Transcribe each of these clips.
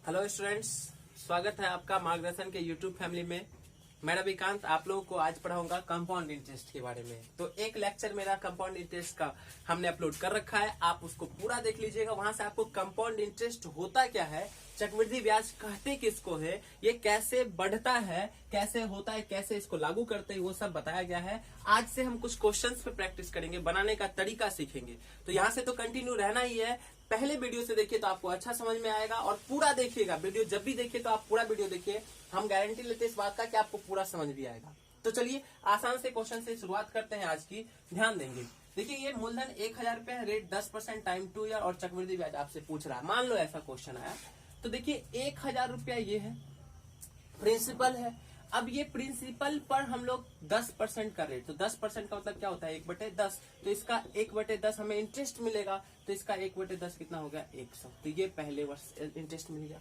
Hello students, स्वागत है आपका मार्गदर्शन के यूट्यूब फैमिली में। मैं रविकांत आप लोगों को आज पढ़ाऊंगा कंपाउंड इंटरेस्ट के बारे में। तो एक लेक्चर मेरा कंपाउंड इंटरेस्ट का हमने अपलोड कर रखा है, आप उसको पूरा देख लीजिएगा। वहां से आपको कंपाउंड इंटरेस्ट होता क्या है, चक्रवृद्धि ब्याज कहते किसको है, ये कैसे बढ़ता है, कैसे होता है, कैसे इसको लागू करते हैं, वो सब बताया गया है। आज से हम कुछ क्वेश्चंस पे प्रैक्टिस करेंगे, बनाने का तरीका सीखेंगे। तो यहाँ से तो कंटिन्यू रहना ही है। पहले वीडियो से देखिए तो आपको अच्छा समझ में आएगा, और पूरा देखिएगा। वीडियो जब भी देखिए तो आप पूरा वीडियो देखिए, हम गारंटी लेते हैं इस बात का कि आपको पूरा समझ भी आएगा। तो चलिए आसान से क्वेश्चन से शुरुआत करते हैं आज की। ध्यान देंगे, देखिए ये मूलधन 1000 रुपया है, रेट 10% टाइम 2 ईयर और चक्रवृद्धि ब्याज आपसे पूछ रहा है। मान लो ऐसा क्वेश्चन आया, तो देखिए 1000 रुपया ये है, प्रिंसिपल है। अब ये प्रिंसिपल पर हम लोग 10% का रेट, तो 10% का मतलब क्या होता है, 1/10। तो इसका 1/10 हमें इंटरेस्ट मिलेगा, तो इसका 1/10 कितना हो गया, 100। तो ये पहले वर्ष इंटरेस्ट मिल गया।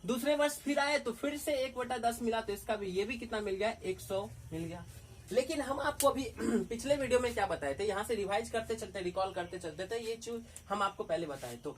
दूसरे वर्ष फिर आए तो फिर से 1/10 मिला, तो इसका भी ये भी कितना मिल गया, 100 मिल गया। लेकिन हम आपको अभी पिछले वीडियो में क्या बताए थे, यहाँ से रिवाइज करते चलते, रिकॉल करते चलते थे, ये चीज हम आपको पहले बताए। तो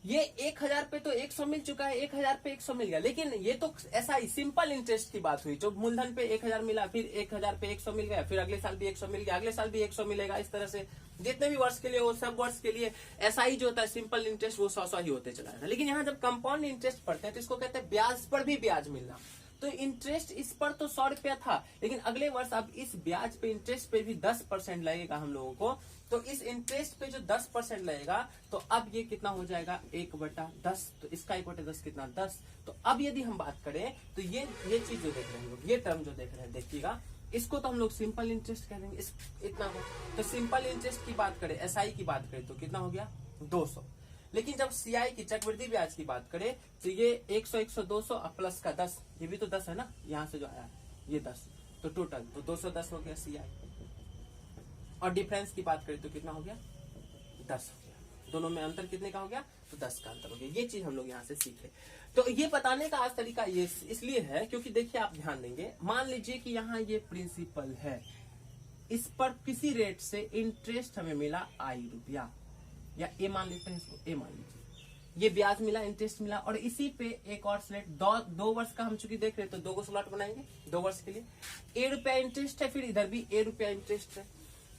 ये 1000 पे तो 100 मिल चुका है, 1000 पे 100 मिल गया। लेकिन ये तो ऐसा ही सिंपल इंटरेस्ट की बात हुई, जो मूलधन पे 1000 मिला, फिर 1000 पे 100 मिल गया, फिर अगले साल भी 100 मिल गया, अगले साल भी 100 मिलेगा। इस तरह से जितने भी वर्ष के लिए हो, सब वर्ष के लिए ऐसा ही जो होता है सिंपल इंटरेस्ट, वो 100 ही होते चला जाता है। लेकिन यहाँ जब कंपाउंड इंटरेस्ट पढ़ते हैं तो इसको कहते हैं ब्याज पर भी ब्याज मिलना। तो इंटरेस्ट इस पर तो 100 रुपया था, लेकिन अगले वर्ष अब इस ब्याज पे, इंटरेस्ट पे भी 10% लगेगा हम लोगों को। तो इस इंटरेस्ट पे जो 10% लगेगा, तो अब ये कितना हो जाएगा, 1/10। तो इसका 1/10 कितना, 10। तो अब यदि हम बात करें तो ये चीज जो देख रहे हैं लोग, ये टर्म जो देख रहे हैं, देखिएगा, इसको तो हम लोग सिंपल इंटरेस्ट कह देंगे। इतना हो, तो सिंपल इंटरेस्ट की बात करें, एसआई की बात करें, तो कितना हो गया, 200। लेकिन जब सीआई की, चक्रवृद्धि ब्याज की बात करें, तो ये 100, 100, 200 प्लस का 10, ये भी तो 10 है ना, यहाँ से जो आया ये 10, तो टोटल तो 210 हो गया सीआई। और डिफरेंस की बात करें तो कितना हो गया, 10 हो गया। दोनों में अंतर कितने का हो गया, तो 10 का अंतर हो गया। ये चीज हम लोग यहाँ से सीखे। तो ये बताने का आज तरीका ये इसलिए है क्योंकि देखिए आप ध्यान देंगे, मान लीजिए कि यहाँ ये प्रिंसिपल है, इस पर किसी रेट से इंटरेस्ट हमें मिला आई रुपया, या ए मान लेते हैं इसको, ए मान लीजिए। ये ब्याज मिला, इंटरेस्ट मिला, और इसी पे एक और स्लैट, दो वर्ष का हम चूंकि देख रहे हैं तो 2 स्लॉट बनाएंगे 2 वर्ष के लिए। ए रुपया इंटरेस्ट है, फिर इधर भी ए रुपया इंटरेस्ट है।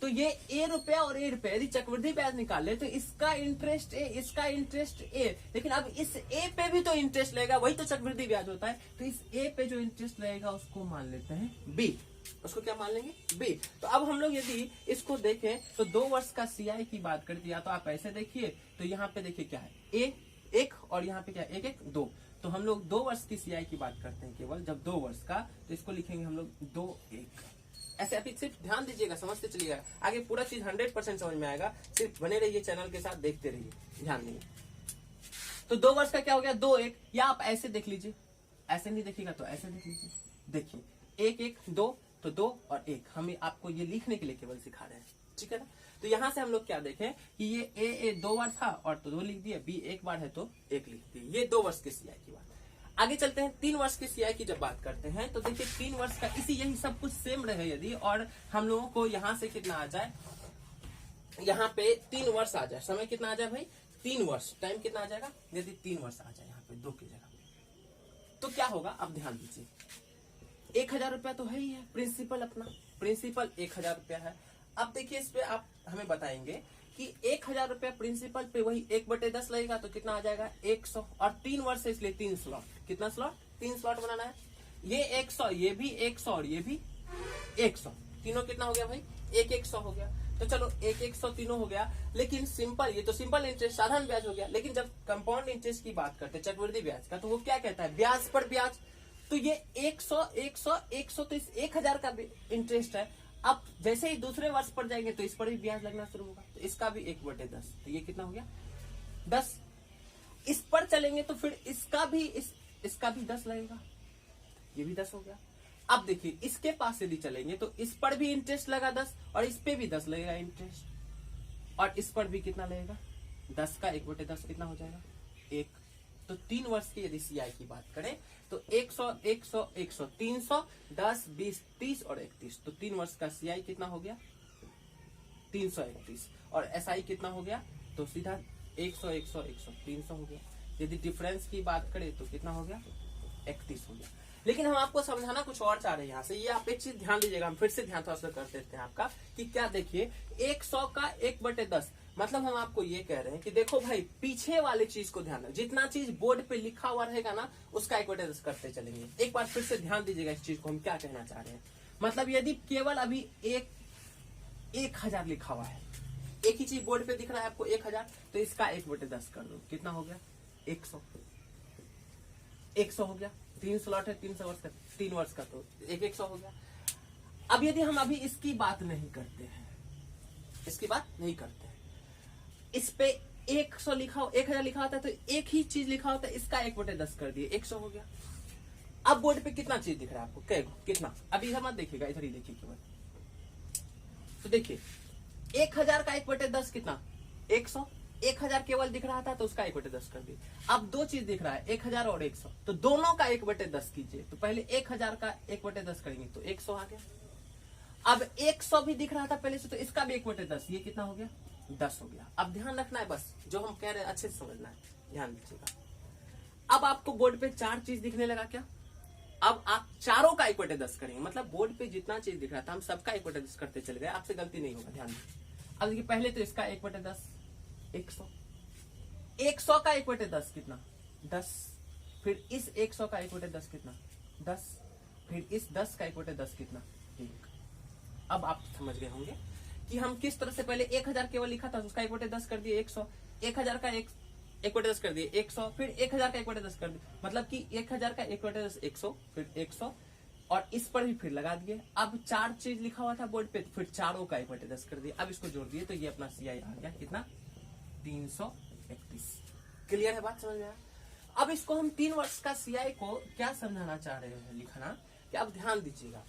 तो ये ए रुपया और ए रुपया, यदि चक्रवृद्धि ब्याज निकाले तो इसका इंटरेस्ट ए, इसका इंटरेस्ट ए। लेकिन अब इस ए पे भी तो इंटरेस्ट लगेगा, वही तो चक्रवृद्धि ब्याज होता है। तो इस ए पे जो इंटरेस्ट लगेगा उसको मान लेते हैं बी। उसको क्या मान लेंगे, बी। तो अब हम लोग यदि इसको देखें तो 2 वर्ष का सीआई की बात करते, या तो आप ऐसे देखिए, तो यहाँ पे देखिए क्या है, ए 1, और यहाँ पे क्या है, 1, 1, 2। तो हम लोग 2 वर्ष की सीआई की बात करते हैं केवल, जब 2 वर्ष का, तो इसको लिखेंगे हम लोग 2, 1। ऐसे अभी सिर्फ ध्यान दीजिएगा, समझते चलिएगा, आगे पूरा चीज 100% समझ में आएगा। सिर्फ बने रहिए चैनल के साथ, देखते रहिए, ध्यान देंगे। तो 2 वर्ष का क्या हो गया, 2, 1। या आप ऐसे देख लीजिए, ऐसे नहीं देखिएगा तो ऐसे देख लीजिए। देखिए 1, 1, 2, तो 2 और 1, हम आपको ये लिखने के लिए केवल सिखा रहे हैं, ठीक है ना। तो यहाँ से हम लोग क्या देखें कि ये ए 2 बार था और तो 2 लिख दिए, बी 1 बार है तो 1 लिख दिए। ये 2 वर्ष के सीआई की बात। आगे चलते हैं, 3 वर्ष के सीआई की जब बात करते हैं, तो देखिए 3 वर्ष का यही सब कुछ सेम रहे यदि, और हम लोगों को यहाँ से कितना आ जाए, यहाँ पे 3 वर्ष आ जाए, समय कितना आ जाए भाई, 3 वर्ष, टाइम कितना आ जाएगा, यदि 3 वर्ष आ जाए यहाँ पे 2 की जगह, तो क्या होगा, अब ध्यान दीजिए। 1000 रुपया तो है ही है, प्रिंसिपल अपना, प्रिंसिपल 1000 रुपया है। अब देखिए इस पे आप हमें बताएंगे कि 1000 रुपया प्रिंसिपल पे वही 1/10 लगेगा, तो कितना आ जाएगा, 100। और 3 वर्ष है इसलिए 3 स्लॉट, कितना स्लॉट, 3 स्लॉट बनाना है। ये 100, ये भी 100 और ये भी 100, तीनों कितना हो गया भाई, 100 हो गया। तो चलो 100 तीनों हो गया। लेकिन सिंपल, ये तो सिंपल इंटरेस्ट, साधारण ब्याज हो गया। लेकिन जब कंपाउंड इंटरेस्ट की बात करते हैं, चक्रवृद्धि ब्याज का, तो वो क्या कहता है, ब्याज पर ब्याज। तो ये 100, 100, 100, तो इस 1000 का इंटरेस्ट है। अब जैसे ही दूसरे वर्ष पर जाएंगे तो इस पर भी ब्याज लगना शुरू होगा, तो इसका भी 1/10, तो ये कितना हो गया, 10। इस पर चलेंगे तो फिर इसका भी 10 लगेगा, ये भी 10 हो गया। अब देखिए इसके पास यदि चलेंगे तो इस पर भी इंटरेस्ट लगा 10, और इस पे भी 10 लगेगा इंटरेस्ट, और इस पर भी कितना लगेगा, 10 का 1/10 कितना हो जाएगा, 1। तो 3 वर्ष की यदि सीआई की बात करें तो 100, 100, 100, 300, 10, 20, 30 और 31। तो 3 वर्ष का सीआई कितना हो गया, 331। और एसआई कितना हो गया, तो सीधा 100, 100, 100, 300 हो गया। यदि डिफरेंस की बात करें तो कितना हो गया, 31 हो गया। लेकिन हम आपको समझाना कुछ और चाह रहे हैं यहाँ से, ये आप एक चीज ध्यान दीजिएगा, हम फिर से ध्यान थोड़ा सा कर देते हैं आपका कि क्या देखिए 100 का 1/10, मतलब हम आपको ये कह रहे हैं कि देखो भाई पीछे वाले चीज को ध्यान, जितना चीज बोर्ड पे लिखा हुआ रहेगा ना उसका 1/10 करते चलेंगे। एक बार फिर से ध्यान दीजिएगा इस चीज को, हम क्या कहना चाह रहे हैं। मतलब यदि केवल अभी 1000 लिखा हुआ है, एक ही चीज बोर्ड पे दिख रहा है आपको 1000, तो इसका 1/10 कर दो, कितना हो गया 100 हो गया। 3 स्लॉट है, 300 वर्ष का, 3 वर्ष का, तो 100 हो गया। अब यदि हम अभी इसकी बात नहीं करते हैं, इसकी बात नहीं करते हैं, इस पे 100 लिखा हो, 1000 लिखा होता है तो एक ही चीज लिखा होता है, इसका 1/10 कर दिए, 100 हो गया। अब बोर्ड पे कितना चीज दिख रहा है आपको, कितना, अभी इधर मत देखिएगा, इधर ही देखिए केवल। तो देखिए 1000 का 1/10 कितना, 100। 1000 केवल दिख रहा था तो उसका 1/10 कर दिए। अब दो चीज दिख रहा है, 1000 और 100, तो दोनों का 1/10 कीजिए। तो पहले 1000 का 1/10 करेंगे तो 100 आ गया। अब 100 भी दिख रहा था पहले से, तो इसका भी 1/10, ये कितना हो गया 10 हो गया। अब ध्यान रखना है, बस जो हम कह रहे हैं अच्छे से समझना है, ध्यान दीजिएगा। अब आपको बोर्ड पे 4 चीज दिखने लगा क्या, अब आप चारों का 1/10 करेंगे, मतलब बोर्ड पे जितना चीज दिख रहा था हम सबका 1/10 करते चले गए, आपसे गलती नहीं होगा, ध्यान दीजिए। अब देखिए पहले तो इसका 1/10 100, 100 का 1/10 कितना 10, फिर इस 100 का 1/10 कितना 10, फिर इस 10 का 1/10 कितना 1। अब आप समझ गए होंगे कि हम किस तरह से पहले 1000 केवल लिखा था, उसका 1/10 कर दिए 100, 1000 का 1/10 कर दिए 100, फिर 1000 का 1/10 कर दिए, मतलब कि 1000 का 1/10 100, फिर 100, और इस पर भी फिर लगा दिए। अब 4 चीज लिखा हुआ था बोर्ड पे, फिर चारों का 1/10 कर दिए। अब इसको जोड़ दिए तो ये अपना CI आ गया कितना 331। क्लियर है बात, समझ में आया। अब इसको हम 3 वर्ष का CI को क्या समझाना चाह रहे हैं लिखना, कि अब ध्यान दीजिएगा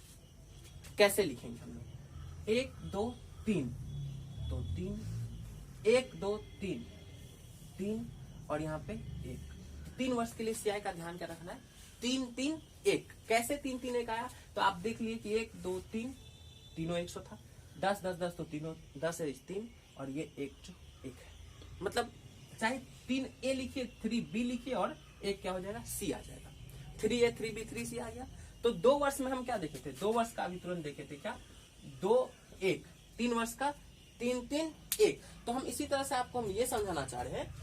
कैसे लिखेंगे हम लोग, 1 2 3, तो 3, 1 2 3, 3 और यहाँ पे 1। 3 वर्ष के लिए CI का ध्यान क्या रखना है, 3 3 1। कैसे 3 3 1 आया, तो आप देख लिए कि 1 2 3, तीनों 100 था, 10 10 10, तो तीनों 10 है 3, और ये 1 जो 1 है, मतलब चाहे 3A लिखिए, 3B लिखिए, और 1 क्या हो जाएगा C आ जाएगा। 3A 3B 3C आ गया। तो 2 वर्ष में हम क्या देखे थे, 2 वर्ष का अभी तुरंत देखे थे क्या, 2 1, 3 वर्ष का 3 3 1। तो हम इसी तरह से आपको हम ये समझाना चाह रहे हैं,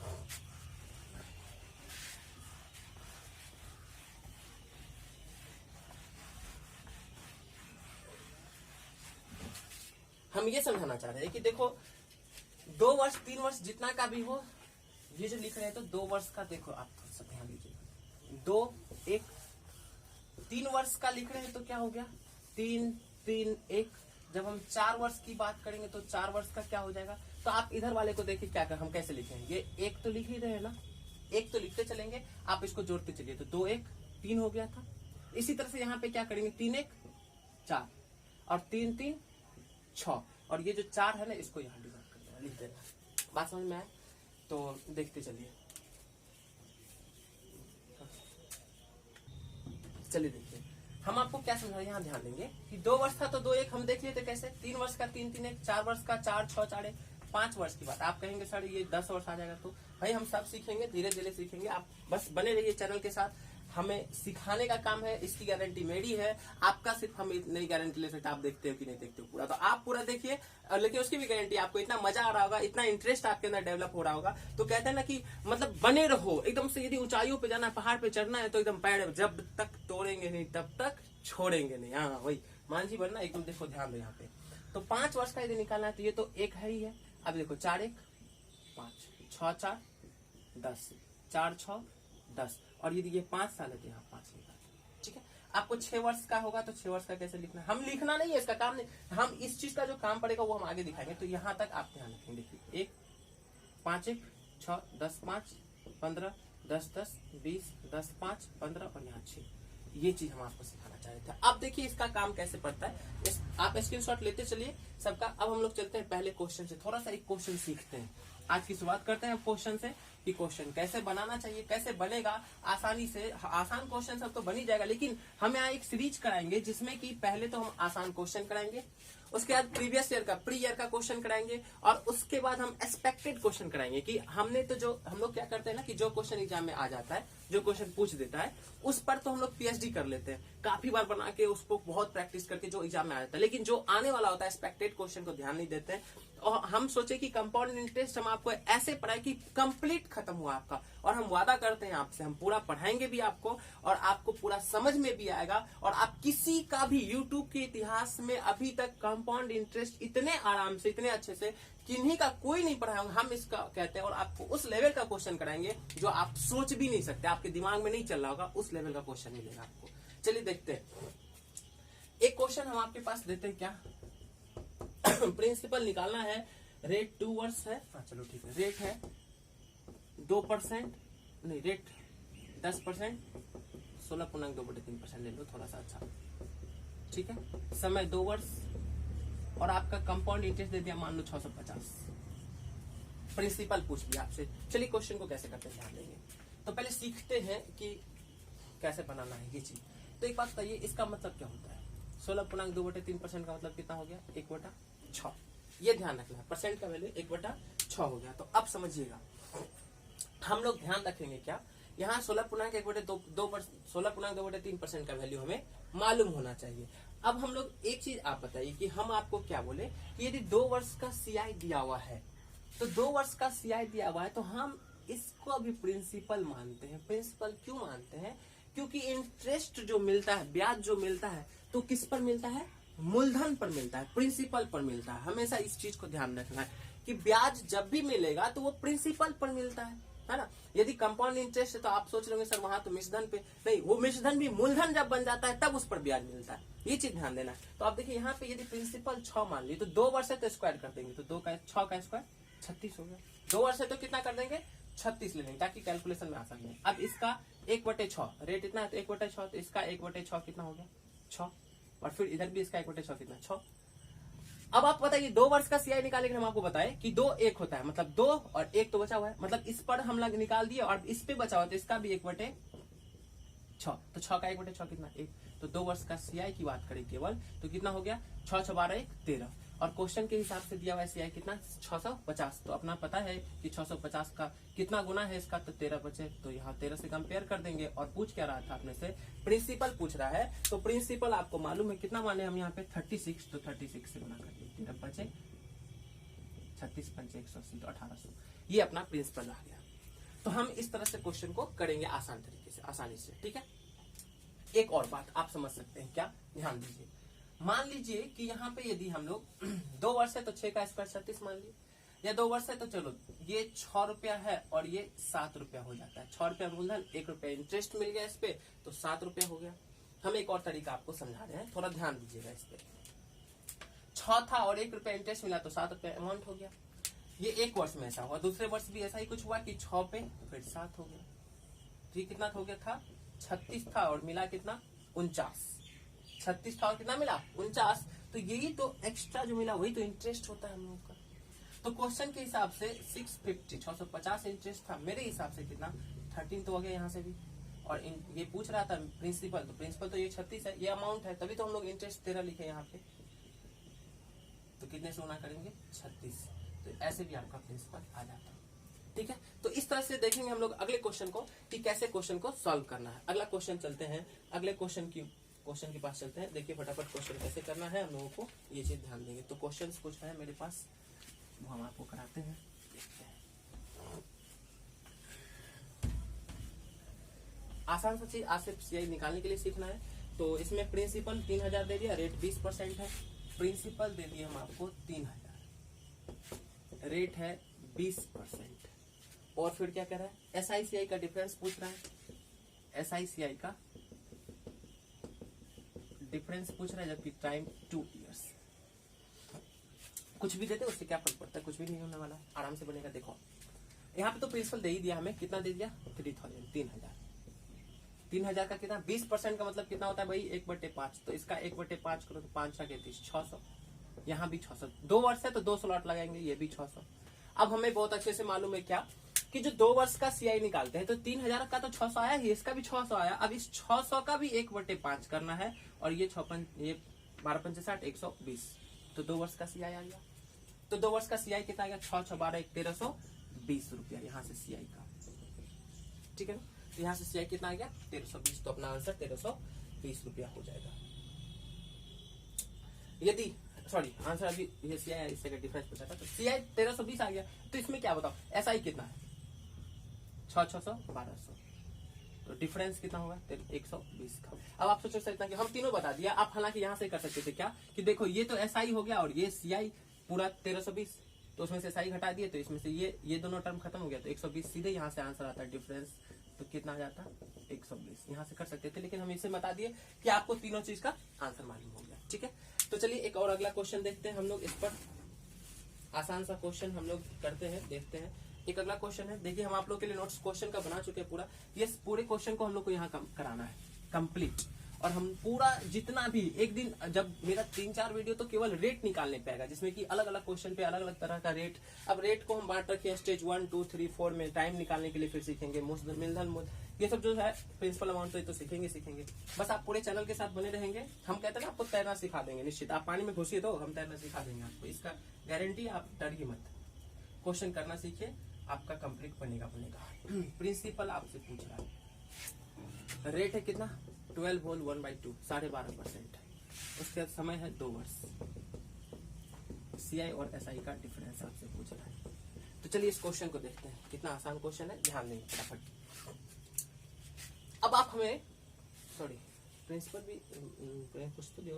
हम ये समझाना चाह रहे हैं कि देखो 2 वर्ष 3 वर्ष जितना का भी हो, ये जो लिख रहे हैं तो 2 वर्ष का, देखो आप थोड़ा सा ध्यान दीजिए, 2 1, 3 वर्ष का लिख रहे हैं तो क्या हो गया 3 3 1। जब हम 4 वर्ष की बात करेंगे तो 4 वर्ष का क्या हो जाएगा, तो आप इधर वाले को देखिए क्या कर, हम कैसे लिखेंगे, ये 1 तो लिख ही रहे हैं ना, 1 तो लिखते चलेंगे, आप इसको जोड़ते चलिए, तो 2 1 3 हो गया था। इसी तरह से यहाँ पे क्या करेंगे, 3 1 4, और 3 3 6, और ये जो 4 है ना इसको यहाँ डिवाइड कर देना, लिख देना। बात समझ में आए तो देखते चलिए, चलिए देखिए हम आपको क्या समझा रहे हैं, यहाँ ध्यान देंगे कि 2 वर्ष था तो 2 1 हम देख लिए थे कैसे, 3 वर्ष का 3 3 1, 4 वर्ष का 4 6 4 1, 5 वर्ष की बात आप कहेंगे सर ये 10 वर्ष आ जाएगा, तो भाई हम सब सीखेंगे, धीरे धीरे सीखेंगे, आप बस बने रहिए चैनल के साथ। हमें सिखाने का काम है, इसकी गारंटी मेरी है, आपका सिर्फ हम नहीं गारंटी ले सकते, आप देखते हो कि नहीं देखते हो पूरा, तो आप पूरा देखिए, लेकिन उसकी भी गारंटी, आपको इतना मजा आ रहा होगा, इतना इंटरेस्ट आपके अंदर डेवलप हो रहा होगा, तो कहते हैं ना कि मतलब बने रहो एकदम से। यदि ऊंचाइयों पे जाना है, पहाड़ पे चढ़ना है, तो एकदम पैर जब तक तोड़ेंगे नहीं तब तक छोड़ेंगे नहीं, हाँ वही मांझी बनना एकदम। देखो ध्यान दो यहाँ पे, तो 5 वर्ष का यदि निकालना है तो ये तो 1 है ही है। अब देखो 4 1 5, 6 4 10, 4 6 10, और यदि ये 5 साल है तो यहाँ 5 निकाल, ठीक है। आपको 6 वर्ष का होगा तो 6 वर्ष का कैसे लिखना, हम लिखना नहीं है, इसका काम नहीं, हम इस चीज का जो काम पड़ेगा वो हम आगे दिखाएंगे। तो यहाँ तक आप ध्यान रखेंगे, देखिए 1 5 1 6 10 5 15 10 10 20 10 5 15, और यहाँ 6, ये चीज हम आपको सिखाना चाह रहे थे। अब देखिए इसका काम कैसे पड़ता है, आप स्क्रीनशॉट लेते चलिए सबका। अब हम लोग चलते हैं पहले क्वेश्चन से, थोड़ा सा एक क्वेश्चन सीखते हैं। आज की शुरुआत करते हैं क्वेश्चन से, कि क्वेश्चन कैसे बनाना चाहिए, कैसे बनेगा आसानी से। आसान क्वेश्चन सब तो बन ही जाएगा, लेकिन हम यहाँ एक सीरीज कराएंगे जिसमें कि पहले तो हम आसान क्वेश्चन कराएंगे, उसके बाद प्रीवियस ईयर का प्री ईयर का क्वेश्चन कराएंगे, और उसके बाद हम एक्सपेक्टेड क्वेश्चन कराएंगे कि हमने तो जो हम लोग क्या करते हैं ना कि जो क्वेश्चन एग्जाम में आ जाता है, जो क्वेश्चन पूछ देता है उस पर तो हम लोग पीएचडी कर लेते हैं, काफी बार बना के उसको बहुत प्रैक्टिस करके जो एग्जाम में आ जाता है। लेकिन जो आने वाला होता है एक्सपेक्टेड क्वेश्चन को ध्यान नहीं देते हैं। और हम सोचे कि कंपाउंड इंटरेस्ट हम आपको ऐसे पढ़ाए कि कंप्लीट खत्म हुआ आपका, और हम वादा करते हैं आपसे हम पूरा पढ़ाएंगे भी आपको, और आपको पूरा समझ में भी आएगा। और आप किसी का भी यूट्यूब के इतिहास में अभी तक कंपाउंड इंटरेस्ट इतने आराम से, इतने अच्छे से किन्हीं का कोई नहीं पढ़ाया होगा, हम इसका कहते हैं। और आपको उस लेवल का क्वेश्चन कराएंगे जो आप सोच भी नहीं सकते, आपके दिमाग में नहीं चल रहा होगा, उस लेवल का क्वेश्चन मिलेगा आपको। चलिए देखते हैं, एक क्वेश्चन हम आपके पास देते हैं। क्या प्रिंसिपल निकालना है, रेट 2 वर्ष है, चलो ठीक है, रेट है 2%, नहीं रेट 10%, 16.2/3% ले लो, थोड़ा सा अच्छा, ठीक है। समय 2 वर्ष, और आपका कंपाउंड इंटरेस्ट दे दिया मान लो 650। प्रिंसिपल पूछ लिया आपसे। चलिए क्वेश्चन को कैसे करते हैं ध्यान देंगे। तो पहले सीखते हैं कि कैसे बनाना है ये चीज। तो एक बात बताइए, इसका मतलब क्या होता है? 16.2/3% का मतलब कितना हो गया? 1/6। ये ध्यान रखना है, परसेंट का वैल्यू 1/6 हो गया। तो अब समझिएगा, हम लोग ध्यान रखेंगे क्या, यहाँ 16.2/3% का वैल्यू हमें मालूम होना चाहिए। अब हम लोग एक चीज आप बताइए कि हम आपको क्या बोले कि यदि 2 वर्ष का सीआई दिया हुआ है, तो 2 वर्ष का सीआई दिया हुआ है तो हम इसको अभी प्रिंसिपल मानते हैं। प्रिंसिपल क्यों मानते हैं? क्योंकि इंटरेस्ट जो मिलता है, ब्याज जो मिलता है, तो किस पर मिलता है? मूलधन पर मिलता है, प्रिंसिपल पर मिलता है। हमेशा इस चीज को ध्यान रखना है कि ब्याज जब भी मिलेगा तो वो प्रिंसिपल पर मिलता है ना। यदि कंपाउंड इंटरेस्ट है तो आप सोच लोगे सर वहां तो मिश्रधन पे नहीं, वो मिश्रधन भी मूलधन जब बन जाता है तब उस पर ब्याज मिलता है। ये चीज ध्यान देना है। तो आप देखिए यहाँ पे यदि प्रिंसिपल 6 मान ली तो 2 वर्ष है तो स्क्वायर कर देंगे, तो 2 का 6 का स्क्वायर 36 हो गया। 2 वर्ष है तो कितना कर देंगे? 36 ले लेंगे, ताकि कैलकुलेशन में आसानी है। अब इसका 1/6 रेट इतना है तो 1/6, तो इसका 1/6 कितना हो गया? 6। और फिर इधर भी इसका 1/6 कितना? 6। अब आप बताइए 2 वर्ष का सीआई निकालेंगे, हम आपको बताए कि 2 1 होता है, मतलब 2 और 1 तो बचा हुआ है, मतलब इस पर हम लोग निकाल दिए, और इस पे बचा हुआ तो इसका भी 1/6, तो 6 का 1/6 कितना? 1। तो 2 वर्ष का सीआई की बात करें केवल तो कितना हो गया? 6 6 12 1 13। और क्वेश्चन के हिसाब से दिया हुआ है सीआई कितना? 650। तो अपना पता है कि 650 का कितना गुना है इसका? तो 13 बचे, तो यहाँ 13 से कंपेयर कर देंगे। और पूछ क्या रहा था अपने से? प्रिंसिपल पूछ रहा है, तो प्रिंसिपल आपको मालूम है कितना माने हम यहाँ पे? 36। तो 36 से गुना कर दिए, 13 बचे, 36 पंचे 180, तो 1800। ये अपना प्रिंसिपल आ गया। तो हम इस तरह से क्वेश्चन को करेंगे आसान तरीके से, आसानी से, ठीक है। एक और बात आप समझ सकते हैं क्या, ध्यान दीजिए। मान लीजिए कि यहाँ पे यदि हम लोग 2 वर्ष है तो 6 का स्क्वायर 36 मान लीजिए, या 2 वर्ष है तो चलो ये 6 रुपया है और ये 7 रुपया हो जाता है। 6 रुपया मूलधन, 1 रुपया इंटरेस्ट मिल गया इस पे, तो 7 रुपया हो गया। हम एक और तरीका आपको समझा रहे हैं, थोड़ा ध्यान दीजिएगा इस पे। 6 था और 1 रुपया इंटरेस्ट मिला तो 7 रुपया अमाउंट हो गया। ये एक वर्ष में ऐसा हुआ, दूसरे वर्ष भी ऐसा ही कुछ हुआ कि 6 पे फिर 7 हो गया। तो ये कितना हो गया था? 36 था और मिला कितना? 49। 36 था और कितना मिला? 49। तो यही तो एक्स्ट्रा जो मिला वही तो इंटरेस्ट होता है हम लोग का। तो क्वेश्चन के हिसाब से 650 650 इंटरेस्ट था, मेरे हिसाब से कितना? 13 तो हो गया यहाँ से भी। और ये पूछ रहा था प्रिंसिपल, तो प्रिंसिपल तो ये 36 है, ये अमाउंट है, तभी तो हम लोग इंटरेस्ट 13 लिखे यहाँ पे। तो कितने से गुना करेंगे? 36। तो ऐसे भी आपका प्रिंसिपल आ जाता है, ठीक है। तो इस तरह से देखेंगे हम लोग अगले क्वेश्चन को कि कैसे क्वेश्चन को सॉल्व करना है। अगला क्वेश्चन चलते हैं, अगले क्वेश्चन के पास चलते हैं। देखिए फटाफट क्वेश्चन कैसे करना है हम लोगों को, ये चीज ध्यान देंगे। तो क्वेश्चन कुछ है मेरे पास, वो हम आपको कराते हैं, देखते हैं। आसान सा चीज आज से सीआई निकालने के लिए सीखना है। तो इसमें प्रिंसिपल 3000 दे दिया, रेट 20% है। प्रिंसिपल दे दिए हम आपको 3000, रेट है 20%। और फिर क्या कह रहा है? एसआईसीआई का डिफरेंस पूछ रहा है। एसआईसीआई का डिफरेंस पूछ रहा है, जबकि टाइम 2 इयर्स। कुछ भी देते उससे क्या फर्क पड़ता है? कुछ भी नहीं होने वाला, आराम से बनेगा। देखो यहाँ पे तो प्रिंसिपल दे ही दिया हमें, कितना दे दिया? 3000। 3000 का कितना? 20% का मतलब कितना होता है भाई? 1/5। तो इसका 1/5 करो तो 5 30, 600। यहाँ भी 600। 2 वर्ष है तो 2 स्लॉट लगाएंगे, ये भी 600। अब हमें बहुत अच्छे से मालूम है क्या कि जो 2 वर्ष का सीआई निकालते हैं तो 3000 का तो 600 आया ही, इसका भी 600 आया। अब इस 600 का भी 1/5 करना है, और ये 12 पंचे 60, 120। तो 2 वर्ष का सीआई आ गया। तो 2 वर्ष का सीआई कितना आ गया, 6 6 12 1320 रुपया यहाँ से सीआई का, ठीक है ना। तो यहाँ से सीआई कितना आ गया 1320, तो अपना आंसर 1320 रुपया हो जाएगा। यदि सॉरी आंसर अभी ये सीआई इससे का डिफरेंस पूछा था, तो सीआई 1320 आ गया। तो इसमें क्या बताओ एसआई कितना है 600 1200, तो डिफरेंस कितना होगा 120 का। अब आप सोचो सकते हैं कि हम तीनों बता दिया, आप हालांकि यहाँ से कर सकते थे क्या कि देखो ये तो एसआई हो गया और ये सीआई पूरा 1320, तो उसमें से एसआई घटा दिए तो इसमें से ये दोनों टर्म खत्म हो गया, तो 120 सीधे यहाँ से आंसर आता है डिफरेंस, तो कितना आ जाता 120। यहाँ से कर सकते थे लेकिन हम इसे बता दिए कि आपको तीनों चीज का आंसर मालूम हो गया, ठीक है। तो चलिए एक और अगला क्वेश्चन देखते हैं हम लोग, इस पर आसान सा क्वेश्चन हम लोग करते हैं, देखते हैं। एक अगला क्वेश्चन है, देखिए हम आप लोग के लिए नोट्स क्वेश्चन का बना चुके हैं पूरा, ये पूरे क्वेश्चन को हम लोग को यहाँ कराना है कंप्लीट, और हम पूरा जितना भी एक दिन, जब मेरा 3-4 वीडियो तो केवल रेट निकालने पे आएगा, जिसमें कि अलग अलग क्वेश्चन पे अलग अलग तरह का रेट। अब रेट को हम बांट रखे हैं स्टेज 1 2 3 4 में, टाइम निकालने के लिए फिर सीखेंगे, मूलधन ये सब जो है प्रिंसिपल अमाउंट तो सीखेंगे। बस आप पूरे चैनल के साथ बने रहेंगे। हम कहते हैं ना आपको तैरना सिखा देंगे, निश्चित आप पानी में घुसिए तो हम तैरना सिखा देंगे आपको, इसका गारंटी, आप डरिए मत। क्वेश्चन करना सीखिए, आपका कंप्लीट बनेगा। प्रिंसिपल आपसे पूछ रहा है, रेट है कितना 12 होल 1/2 12.5%, उसके समय है 2 वर्ष। सीआई और एसआई का डिफरेंस आपसे पूछ रहा है। तो चलिए इस क्वेश्चन को देखते हैं, कितना आसान क्वेश्चन है, ध्यान देंगे फटाफट। अब आप हमें सॉरी प्रिंसिपल भी कुछ तो दिया,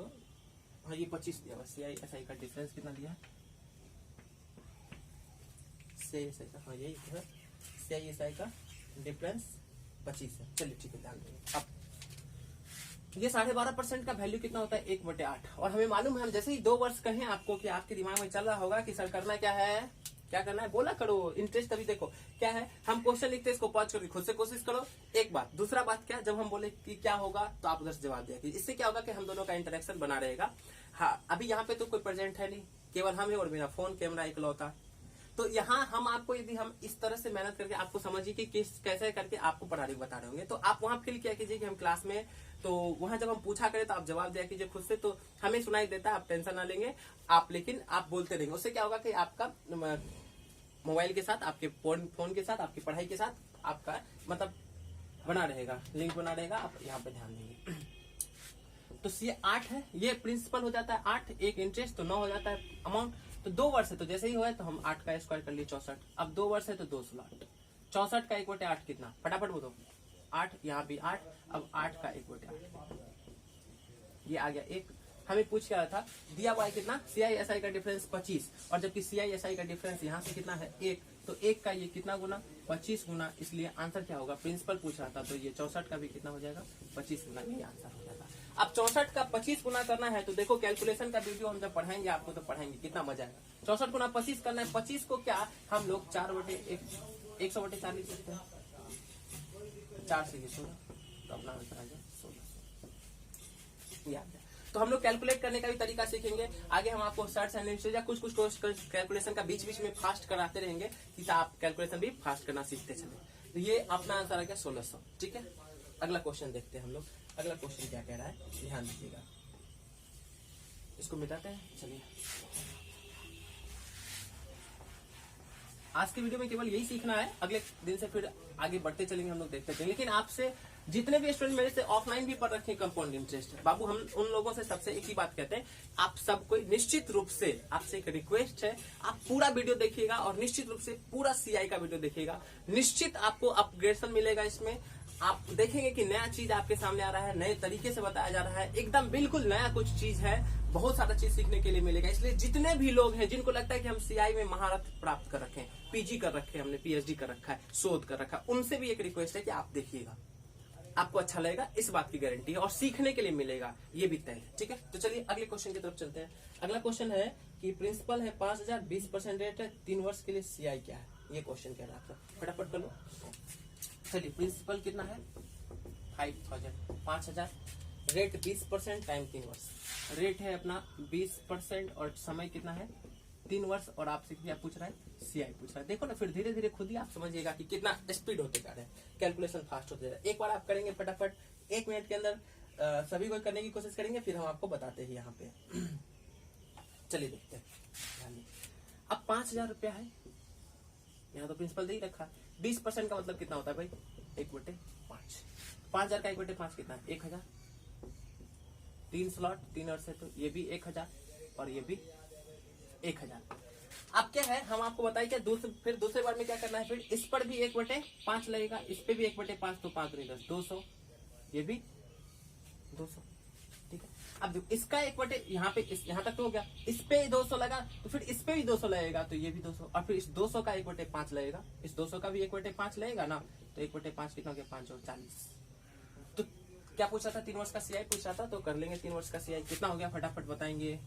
हाँ ये 25 दिया हुआ। सीआई एसआई का डिफरेंस कितना दिया है, सीआई एसआई का, हाँ यही है, सीआई एसआई का डिफरेंस 25 है। चलिए ठीक है, ध्यान देंगे। अब ये 12.5% का वैल्यू कितना होता है 1/8, और हमें मालूम है, हम जैसे ही 2 वर्ष कहें आपको कि आपके दिमाग में चल रहा होगा कि सर करना क्या है, क्या करना है, बोला करो इंटरेस्ट। अभी देखो क्या है, हम क्वेश्चन लिखते हैं, इसको पॉज करके खुद से कोशिश करो, एक बात। दूसरा बात क्या, जब हम बोले कि क्या होगा तो आप उधर से जवाब दिया, इससे क्या होगा कि हम दोनों का इंटरेक्शन बना रहेगा। हाँ अभी यहाँ पे तो कोई प्रेजेंट है नहीं, केवल हम है और मेरा फोन कैमरा इकलौता। तो यहाँ हम आपको, यदि हम इस तरह से मेहनत करके आपको समझिए कि कैसे करके आपको बता रहे होंगे, तो आप वहां फील क्या कीजिए कि हम क्लास में, तो वहां जब हम पूछा करें तो आप जवाब दिया कीजिए खुद से, तो हमें सुनाई देता है, आप टेंशन ना लेंगे आप, लेकिन आप बोलते रहेंगे। उससे क्या होगा कि आपका मोबाइल के साथ, आपके फोन के साथ, आपकी पढ़ाई के साथ आपका मतलब बना रहेगा, लिंक बना रहेगा, आप यहाँ पे ध्यान देंगे। तो सी 8 है, ये प्रिंसिपल हो जाता है 8, एक इंटरेस्ट तो 9 हो जाता है अमाउंट। तो 2 वर्ष है तो जैसे ही हुआ है तो हम 8 का स्क्वायर कर लिए 64। अब 2 वर्ष है तो 2 16 64 का 1/8 कितना, फटाफट बोलो 8, यहाँ भी 8, अब 8 का 1/8 ये आ गया 1। हमें पूछ क्या था, दिया हुआ है कितना सीआई एसआई का डिफरेंस 25, और जबकि सीआई एसआई का डिफरेंस यहाँ से कितना है 1, तो 1 का ये कितना गुना 25 गुना, इसलिए आंसर क्या होगा, प्रिंसिपल पूछ रहा था, तो ये 64 का भी कितना हो जाएगा 25 गुना, ये आंसर हो जाएगा। अब 64 का 25 गुना करना है, तो देखो कैलकुलेशन का वीडियो हम जब पढ़ाएंगे आपको तो पढ़ाएंगे, कितना मजा आएगा। 64 गुना 25 करना है, 25 को क्या हम लोग 100/4 लिख सकते हैं, 4 से 16, तो अपना आंसर आ जाए 16। तो हम लोग कैलकुलेट करने का भी तरीका सीखेंगे आगे, हम आपको सर्च एंड या कुछ कैलकुलेशन का बीच बीच में फास्ट कराते रहेंगे, कि आप कैलकुलेशन भी फास्ट करना सीखते चले। तो ये अपना आंसर आ गया 1600, ठीक है। अगला क्वेश्चन देखते हैं हम लोग, अगला क्वेश्चन क्या कह रहा है, ध्यान दीजिएगा। इसको मिटाते हैं, चलिए। आज के वीडियो में केवल यही सीखना है, अगले दिन से फिर आगे बढ़ते चलेंगे, हम लोग देखते हैं। लेकिन आपसे जितने भी स्टूडेंट मेरे से ऑफलाइन भी पढ़ रखे हैं कंपाउंड इंटरेस्ट, बाबू हम उन लोगों से सबसे एक ही बात कहते हैं, आप सबको निश्चित रूप से आपसे एक रिक्वेस्ट है, आप पूरा वीडियो देखिएगा और निश्चित रूप से पूरा सीआई का वीडियो देखिएगा, निश्चित आपको अपग्रेडेशन मिलेगा। इसमें आप देखेंगे कि नया चीज आपके सामने आ रहा है, नए तरीके से बताया जा रहा है, एकदम बिल्कुल नया कुछ चीज है, बहुत सारा चीज सीखने के लिए मिलेगा। इसलिए जितने भी लोग हैं जिनको लगता है कि हम सीआई में महारत प्राप्त कर रखे हैं, पीजी कर रखे हैं, हमने पीएचडी कर रखा है, शोध कर रखा है, उनसे भी एक रिक्वेस्ट है कि आप देखिएगा, आपको अच्छा लगेगा, इस बात की गारंटी है, और सीखने के लिए मिलेगा, ये भी तय है, ठीक है। तो चलिए अगले क्वेश्चन की तरफ चलते हैं। अगला क्वेश्चन है कि प्रिंसिपल है 5000, 20% रेट है, 3 वर्ष के लिए सीआई क्या है, ये क्वेश्चन कह रहा है आपका, फटाफट कर लो। चलिए प्रिंसिपल कितना है 5000, रेट 20% टाइम 3 वर्ष, रेट है अपना 20% और समय कितना है 3 वर्ष, और आपसे क्या पूछ रहा है सीआई पूछ रहा है। देखो ना, फिर धीरे धीरे खुद ही आप समझिएगा कि कितना स्पीड होते जा रहे हैं, कैलकुलेशन फास्ट होते जा रहे हैं। एक बार आप करेंगे फटाफट 1 मिनट के अंदर, सभी को करने की कोशिश करेंगे, फिर हम आपको बताते हैं यहाँ पे। चलिए देखते हैं। अब 5,000 रुपया है, यहाँ तो प्रिंसिपल दे ही रखा है। 20% का मतलब कितना होता है भाई, 1/5। 5,000 का 1/5 कितना है, 1,000। 3 स्लॉट 3 वर्ष है तो ये भी 1,000 और ये भी 1,000। अब क्या है, हम आपको बताइए क्या फिर दूसरे बार में क्या करना है, फिर इस पर भी 1/5 लगेगा, इस पे भी 1/5, तो 5 दूनी 10, 200, ये भी 200, ठीक है। अब इसका 1/, यहाँ पे यहाँ तक तो हो गया, इस पे 200 लगा तो फिर इस पे भी 200 लगेगा, तो ये भी 200, और फिर इस 200 का 1/5 लगेगा, इस 200 का भी 1/5 लगेगा ना, तो 1/5 कितना हो गया, 5 और 40। तो क्या पूछा था, 3 वर्ष का CI पूछा था, तो कर लेंगे 3 वर्ष का CI कितना हो गया, फटाफट बताएंगे।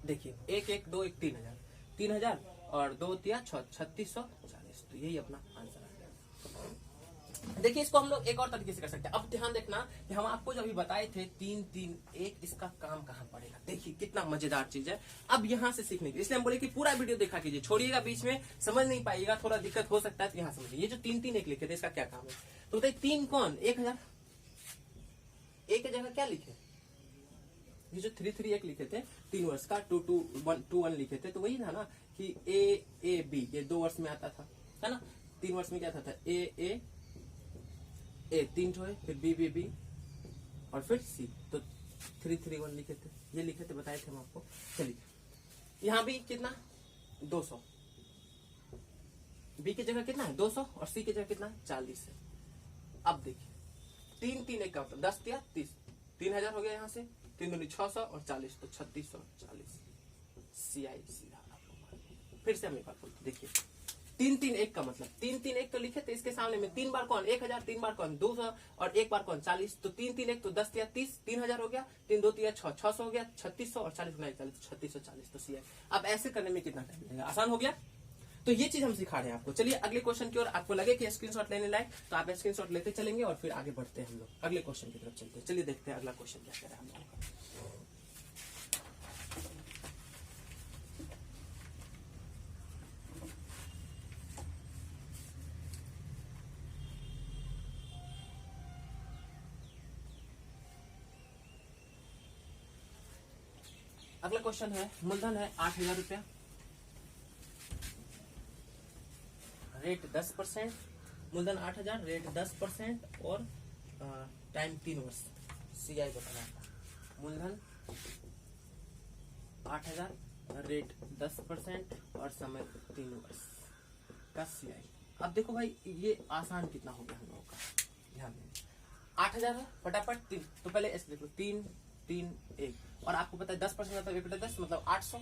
देखिए 1 1 2 1 3,000, 3,000 और 2 3 3640, तो यही अपना आंसर आ गया। देखिए इसको हम लोग एक और तरीके से कर सकते हैं। अब ध्यान देखना कि हम आपको जो अभी बताए थे 3 3 1, इसका काम कहाँ पड़ेगा, देखिए कितना मजेदार चीज है। अब यहाँ से सीखने की, इसलिए हम बोले कि पूरा वीडियो देखा कीजिए, छोड़िएगा बीच में, समझ नहीं पाइएगा, थोड़ा दिक्कत हो सकता है, तो यहाँ समझिए। ये जो 3 3 1 लिखे थे, इसका क्या काम है, तो बताइए 3 कौन, 1,000, एक की जगह क्या लिखे, ये जो 3 3 1 लिखे थे 3 वर्ष का, 2 2 1 2 1 लिखे थे, तो वही था ना कि A B, ये 2 वर्ष में आता था, है ना। 3 वर्ष में क्या था A 3 ठो है, फिर B और फिर C, तो 3 3 1 लिखे थे, ये लिखे थे, बताए थे हम आपको। चलिए यहाँ भी कितना, 200, B की जगह कितना है 200 और C की जगह कितना है 40 है। अब देखिए 3 3 1 का मतलब 10 या 30, 3,000 हो गया, यहाँ से 3 दूनी 600 और 40, तो 3640 CI सीधा आप लोग। फिर से हम एक बार बोलते देखिए, 3 3 1 का मतलब 3 3 1 तो लिखे थे, इसके सामने में 3 बार कौन 1,000, 3 बार कौन 200 और 1 बार कौन 40, तो 3 3 1 तो 10 या 30, 3,000 हो गया, 3 2 3 6 600 हो गया, 3600 और 40 गुना 41, 3640, तो CI। अब ऐसे करने में कितना टाइम लगेगा, आसान हो गया। तो ये चीज हम सिखा रहे हैं आपको। चलिए अगले क्वेश्चन की ओर, आपको लगे कि स्क्रीनशॉट लेने लायक, तो आप स्क्रीनशॉट लेते चलेंगे और फिर आगे बढ़ते हैं हम लोग अगले क्वेश्चन की तरफ चलते हैं। चलिए देखते हैं अगला क्वेश्चन क्या कह रहा है हम लोगों का। अगला क्वेश्चन है, मूलधन है 8,000 रुपया, रेट 10%, मूलधन 8,000, रेट 10% और टाइम 3 वर्ष, CI बताना था। मूलधन 8,000, रेट 10% और समय 3 वर्ष का CI। अब देखो भाई ये आसान कितना हो गया हम लोगों का, ध्यान दें 8,000 है, फटाफट 3, तो पहले ऐसे देखो 3 3 1, और आपको पता है 10% मतलब 1/10 मतलब 800,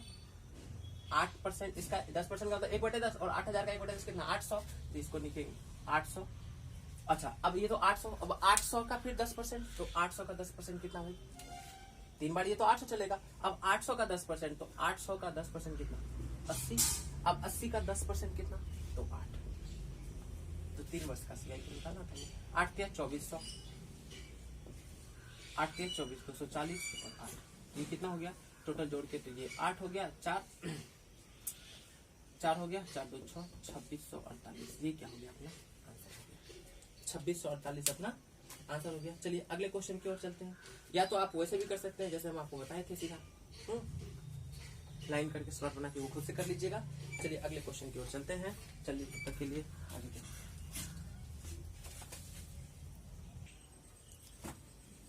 8% इसका 10% का मतलब 1/10 और 8,000 का 1/10 कितना 800, तो इसको लिखेंगे 800। अच्छा अब ये तो 800, अब 800 का फिर 10%, तो 800 का 10% कितना भाई, 3 बार ये तो 800 चलेगा। अब 800 का 10%, तो 800 का 10% कितना 80, अब 80 का 10% कितना, तो 8, तो 3 वर्ष का CI को निकालना था। 8 या 2400, 8 या 24, 240 और 8, ये कितना हो गया टोटल जोड़ के, तो ये 8 हो गया, 4 हो गया, 4 2 6, 2648, ये क्या हो गया अपना आंसर हो गया, 2648 अपना आंसर हो गया। चलिए अगले क्वेश्चन की ओर चलते हैं। या तो आप वैसे भी कर सकते हैं जैसे हम आपको बताए थे, सीधा लाइन करके स्लॉट बना के वो खुद से कर लीजिएगा। चलिए अगले क्वेश्चन की ओर चलते हैं। चलिए तब तक के लिए आगे देखते हैं।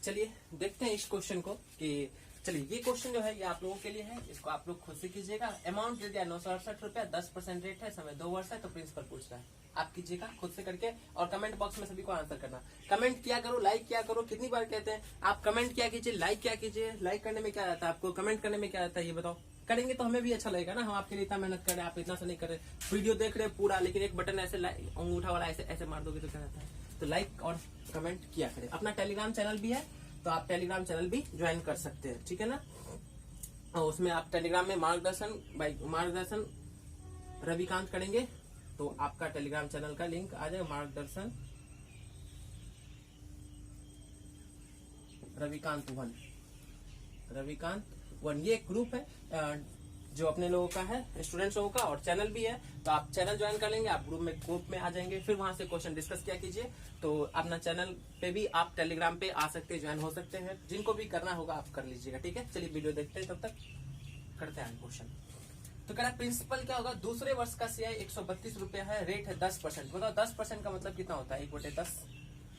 चलिए देखते हैं इस क्वेश्चन को कि चलिए ये क्वेश्चन जो है ये आप लोगों के लिए है, इसको आप लोग खुद से कीजिएगा। अमाउंट दे दिया 968 रुपया, 10% रेट है, समय 2 वर्ष है, तो प्रिंसिपल पूछ रहा है, आप कीजिएगा खुद से करके और कमेंट बॉक्स में सभी को आंसर करना। कमेंट किया करो, लाइक किया करो, कितनी बार कहते हैं आप कमेंट किया कीजिए, लाइक किया कीजिए। लाइक करने में क्या रहता है आपको, कमेंट करने में क्या रहता है ये बताओ, करेंगे तो हमें भी अच्छा लगेगा ना, हम आपके लिए इतना मेहनत कर रहे हैं, आप इतना सा नहीं कर रहे, वीडियो देख रहे पूरा, लेकिन एक बटन ऐसे अंगूठा वाला ऐसे ऐसे मार दोगे तो क्या रहता है। तो लाइक और कमेंट किया करें। अपना टेलीग्राम चैनल भी है, तो आप टेलीग्राम चैनल भी ज्वाइन कर सकते हैं, ठीक है ना। और उसमें आप टेलीग्राम में मार्गदर्शन रविकांत करेंगे तो आपका टेलीग्राम चैनल का लिंक आ जाएगा, मार्गदर्शन रविकांत 1, ये एक ग्रुप है जो अपने लोगों का है, स्टूडेंट्स लोगों का, और चैनल भी है। तो आप चैनल ज्वाइन कर लेंगे, आप ग्रुप में आ जाएंगे, फिर वहां से क्वेश्चन डिस्कस किया कीजिए। तो अपना चैनल पे भी आप टेलीग्राम पे आ सकते हैं, ज्वाइन हो सकते हैं, जिनको भी करना होगा आप कर लीजिएगा, ठीक है। चलिए वीडियो देखते हैं, तब तक करते हैं क्वेश्चन। तो कह रहा प्रिंसिपल क्या होगा, दूसरे वर्ष का CI 132 रुपया है, रेट है 10%। बताओ 10% का मतलब कितना होता है, 1/10।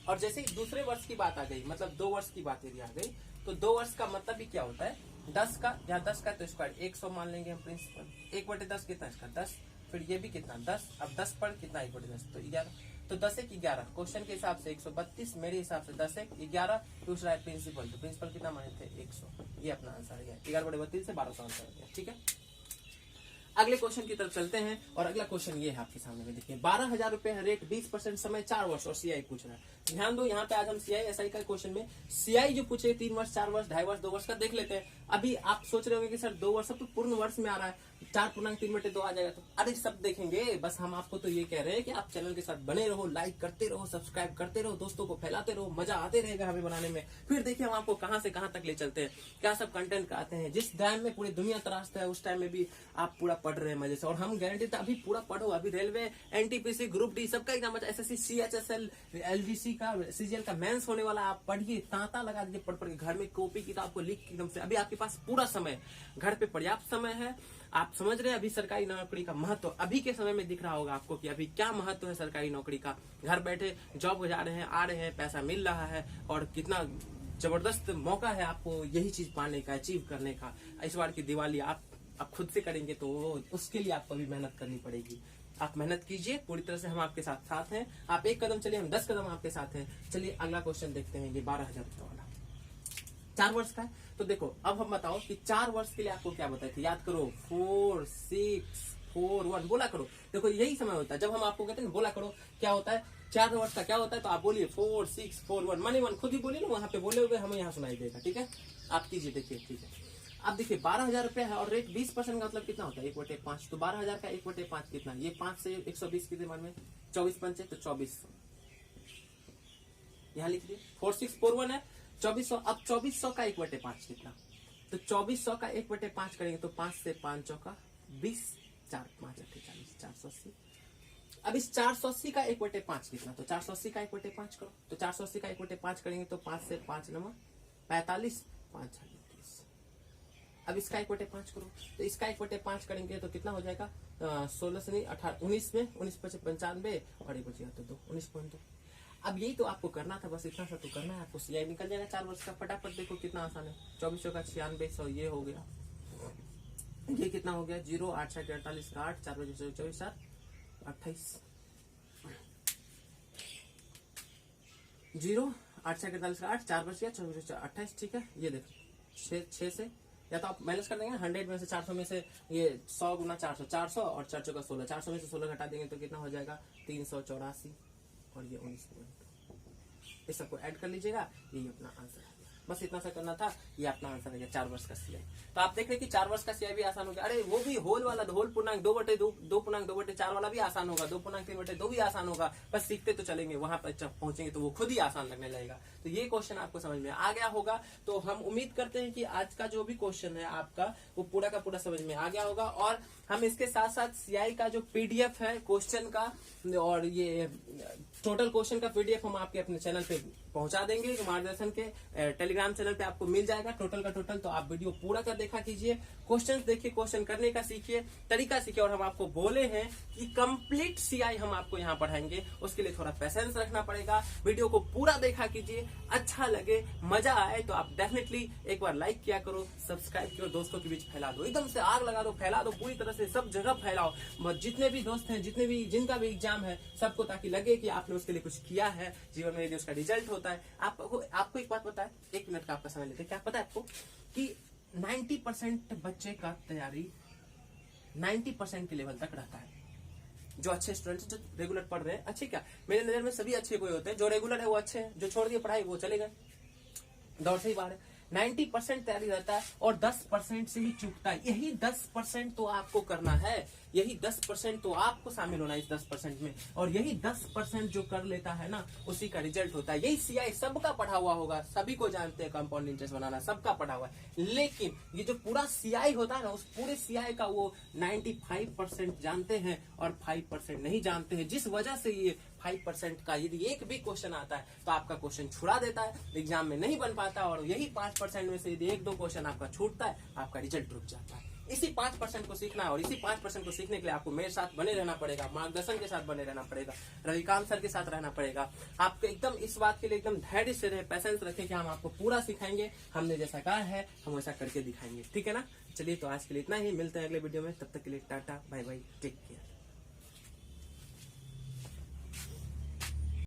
और जैसे ही दूसरे वर्ष की बात आ गई, मतलब 2 वर्ष की बात यदि आ गई, तो 2 वर्ष का मतलब भी क्या होता है, 10 का, यहाँ 10 का तो स्क्वायर 100 मान लेंगे हम प्रिंसिपल। 1/10 कितना इसका 10, फिर ये भी कितना 10, अब 10 पर कितना 1/10 तो 11, तो 10 1 11। क्वेश्चन के हिसाब से 132, मेरे हिसाब से 10 1 11। दूसरा है प्रिंसिपल, तो प्रिंसिपल कितना माने थे 100। ये अपना आंसर है 11/32 से 1200 आंसर हो गया, ठीक है। अगले क्वेश्चन की तरफ चलते हैं, और अगला क्वेश्चन ये है आपके सामने में, देखिए 12,000 रुपए है, रेट 20% समय 4 वर्ष, और CI पूछ रहा है। ध्यान दो, यहाँ पे आज हम CI SI का क्वेश्चन में CI जो पूछे 3 वर्ष 4 वर्ष 2.5 वर्ष 2 वर्ष का देख लेते हैं। अभी आप सोच रहे होंगे कि सर 2 वर्ष तो पूर्ण वर्ष में आ रहा है, 4.3/2 आ जाएगा, तो अरे सब देखेंगे। बस हम आपको तो ये कह रहे हैं कि आप चैनल के साथ बने रहो, लाइक करते रहो, सब्सक्राइब करते रहो, दोस्तों को फैलाते रहो, मजा आते रहेगा हमें बनाने में। फिर देखिए हम आपको कहां से कहां तक ले चलते हैं, क्या सब कंटेंट कराते हैं। जिस टाइम में पूरी दुनिया तराशता है, उस टाइम में भी आप पूरा पढ़ रहे हैं मजे से, और हम गारंटी था अभी पूरा पढ़ो। अभी रेलवे, NTPC, ग्रुप डी सबका एग्जाम, SSC, CHSL, LGC का, CGL का मेंस होने वाला। आप पढ़िए, तांता लगा दीजिए पढ़ के, घर में कॉपी किताब को लिख के एकदम से। अभी आपके पास पूरा समय, घर पे पर्याप्त समय है। आप समझ रहे हैं अभी सरकारी नौकरी का महत्व अभी के समय में दिख रहा होगा आपको कि अभी क्या महत्व है सरकारी नौकरी का। घर बैठे जॉब जा रहे हैं, आ रहे हैं, पैसा मिल रहा है, और कितना जबरदस्त मौका है आपको यही चीज पाने का, अचीव करने का। इस बार की दिवाली आप खुद से करेंगे तो उसके लिए आपको भी मेहनत करनी पड़ेगी। आप मेहनत कीजिए पूरी तरह से, हम आपके साथ हैं। आप 1 कदम चलिए, हम 10 कदम आपके साथ हैं। चलिए अगला क्वेश्चन देखते हैं, ये 12,000 रुपये वाला 4 वर्ष का है। तो देखो अब हम बताओ कि 4 वर्ष के लिए आपको क्या बताए थे, याद करो। 4 6 4 1 बोला करो। देखो यही समय होता है जब हम आपको कहते हैं बोला करो क्या होता है, 4 वर्ष का क्या होता है, तो आप बोलिए 4 6 4 1 मनी 1 खुद ही बोलिए ना, वहां पे बोले हुए हमें यहाँ सुनाई देगा, ठीक है। आप कीजिए, देखिए, ठीक है। अब देखिए 12,000 रुपया है, और रेट 20% का मतलब कितना होता है 1/5। तो 12,000 का 1/5 कितना, ये 5 से 120 के दिमाग में 24 पंचे तो 2400, यहाँ लिख दिए। 4 6 4 1 है 2400। अब 2400 का 1/5 कितना, तो 2400 का 1/5 करेंगे तो 5 से 5 चौका 20, 4 5 48 480। अब इस 480 का 1/5 कितना, तो 480 का 1/5 करो, तो 480 का 1/5 करेंगे तो 5 से 5 9 45 5 30। अब इसका 1/5 करो, तो इसका 1/5 करेंगे तो कितना हो जाएगा, 16 से नहीं 18 19 में 19 5 95, और ये बचेगा तो 2 19.2। अब यही तो आपको करना था, बस इतना सा तो करना है आपको। CI निकल जाएगा 4 वर्ष का, फटाफट देखो कितना आसान है। 2400 का 9600 ये हो गया, ये कितना हो गया 0 8 6 48 का 8 4 बजे 24 7 28 0 8 6 48 का 8 4 बज गया 24 28, ठीक है। ये देखो 6 से, या तो आप माइनस कर देंगे 100 में से 400 में से, ये 100 गुना 400 400, और 400 का 16, 400 में से 16 घटा देंगे तो कितना हो जाएगा 384, और ये 19। इस सबको ऐड कर लीजिएगा, यही अपना आंसर है। बस इतना सा करना था, ये अपना आंसर है 4 वर्ष का CI। तो आप देख रहे हैं कि 4 वर्ष का CI भी आसान हो गया। अरे वो भी होल वाला, होल पूर्णांक 2/2 2.2/4 वाला भी आसान होगा, 2.3/2 भी आसान होगा। बस सीखते तो चलेंगे, वहां पर जब पहुंचेंगे तो वो खुद ही आसान लगने लगेगा। तो ये क्वेश्चन आपको समझ में आ गया होगा। तो हम उम्मीद करते हैं कि आज का जो भी क्वेश्चन है आपका वो पूरा का पूरा समझ में आ गया होगा। और हम इसके साथ साथ CI का जो PDF है क्वेश्चन का, और ये टोटल क्वेश्चन का PDF हम आपके अपने चैनल पे पहुंचा देंगे, जो मार्गदर्शन के टेलीग्राम चैनल पे आपको मिल जाएगा टोटल का टोटल। तो आप वीडियो पूरा का देखा कीजिए, क्वेश्चंस देखिए, क्वेश्चन करने का सीखिए, तरीका सीखिए। और हम आपको बोले हैं कि कंप्लीट CI हम आपको यहाँ पढ़ाएंगे, उसके लिए थोड़ा पेशेंस रखना पड़ेगा। वीडियो को पूरा देखा कीजिए, अच्छा लगे, मजा आए तो आप डेफिनेटली एक बार लाइक किया करो, सब्सक्राइब करो, दोस्तों के बीच फैला दो, एकदम से आग लगा दो, फैला दो पूरी तरह से, सब जगह फैलाओ। जितने भी दोस्त हैं, जितने भी जिनका भी एग्जाम है, सबको, ताकि लगे कि आपने उसके लिए कुछ किया है जीवन में, यदि उसका रिजल्ट होता है। आपको एक बात पता है, 1 मिनट का आपका समय लेते हैं, क्या पता है आपको कि 90% बच्चे का तैयारी 90% के लेवल तक रहता है। जो अच्छे स्टूडेंट्स जो रेगुलर पढ़ रहे हैं, अच्छे क्या, मेरे नजर में सभी अच्छे कोई होते हैं। जो रेगुलर है वो अच्छे हैं, जो छोड़ दिए पढ़ाई वो चले गए, दौड़ से ही बाहर है। 90% तैयारी रहता है और 10% से ही चूकता है। यही 10% तो आपको करना है, यही 10% तो आपको शामिल होना है इस 10% में, और यही 10% जो कर लेता है ना उसी का रिजल्ट होता है। यही सीआई सबका पढ़ा हुआ होगा, सभी को जानते हैं कंपाउंड इंटरेस्ट बनाना, सबका पढ़ा हुआ है। लेकिन ये जो पूरा सीआई होता है ना, उस पूरे सीआई का वो 95% जानते हैं और 5% नहीं जानते हैं, जिस वजह से ये 5% का यदि एक भी क्वेश्चन आता है तो आपका क्वेश्चन छुड़ा देता है, एग्जाम में नहीं बन पाता, और यही 5% में से यदि 1-2 क्वेश्चन आपका छूटता है, आपका रिजल्ट रुक जाता है। इसी 5% को सीखना है, और इसी 5% को सीखने के लिए आपको मेरे साथ बने रहना पड़ेगा, मार्गदर्शन के साथ बने रहना पड़ेगा, रविकांत सर के साथ रहना पड़ेगा। आपको एकदम इस बात के लिए एकदम धैर्य से रहे, पैसेंस रखें कि हम आपको पूरा सिखाएंगे, हमने जैसा कहा है हम वैसा करके दिखाएंगे, ठीक है ना। चलिए तो आज के लिए इतना ही, मिलते हैं अगले वीडियो में, तब तक के लिए tata bye bye, take care.